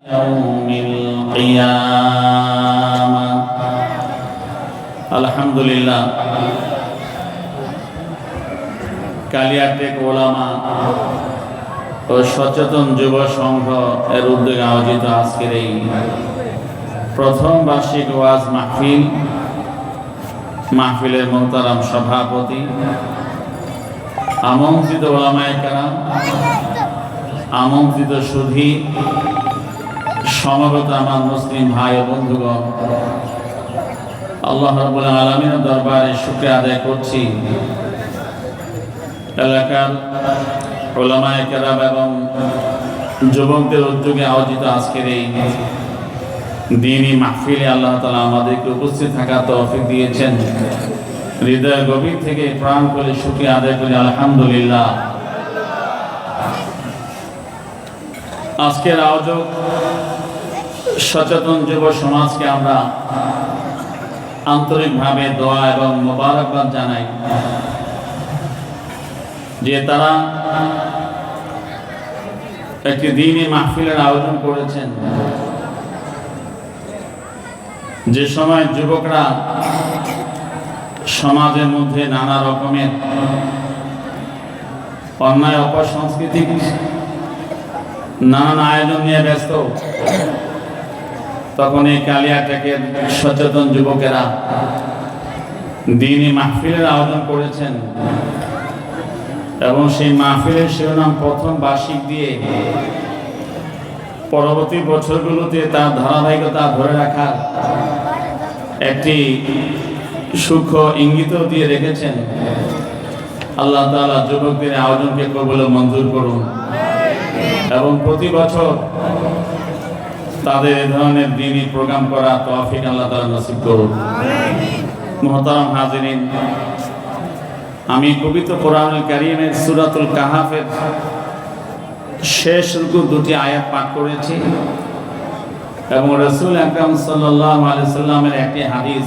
يوم القيامة الحمد لله কালিয়াটেক ওলামা ও সচেতন যুব সংঘ এর উদ্যোগে আয়োজিত আজকের এই প্রথম বার্ষিক ওয়াজ মাহফিলের মোহতারাম সভাপতি, আমন্ত্রিত ওলামায়ে কেরাম, আমন্ত্রিত সুধী, সমবেত আমার মুসলিম ভাই ও বন্ধুগণ, আল্লাহ রাব্বুল আলামিনের দরবারে শুকরিয়া আদায় করছি এলাকার ওলামায়ে কেরাম এবং যুবকদের উদ্যোগে আয়োজিত আজকের এই দ্বীনি মাহফিলে আল্লাহ তাআলা আমাদেরকে উপস্থিত থাকার তৌফিক দিয়েছেন। হৃদয়ের গভীর থেকে প্রাণ করে শুকরিয়া আদায় করি আলহামদুলিল্লাহ। আজকের আয়োজক সচেতন যুব সমাজকে আমরা আন্তরিকভাবে দোয়া এবং মোবারকবাদ জানাই যে তারা একটি দ্বীনি মাহফিলের আয়োজন করেছেন। যে সময় যুবকরা সমাজের মধ্যে নানা রকমের অন্যায় অপসংস্কৃতিক নানান আয়োজন নিয়ে ব্যস্ত, তখন এই কালিয়াটেকের সচেতন যুবকেরা দ্বীনি মাহফিলের আয়োজন করেছেন এবং সেই মাহফিলের শিরোনাম প্রথম বার্ষিক দিয়ে পরবর্তী বছরগুলোতে তার ধারাবাহিকতা ধরে রাখার একটি সূক্ষ্ম ইঙ্গিত দিয়ে রেখেছেন। আল্লাহ তাআলা যুবকদের আয়োজনকে কবুল ও মঞ্জুর করুন এবং প্রতি বছর তাদের এই ধরনের দ্বীনি প্রোগ্রাম করা তৌফিক আল্লাহ তাআলা নসিব করুন। মুহতারাম হাজিরিন, আমি পবিত্র কোরআনুল কারীমের সূরাতুল কাহাফের শেষ রুকু দুটি আয়াত পাঠ করেছি এবং রাসূল আকরাম সাল্লাল্লাহু আলাইহি সাল্লামের একটি হাদিস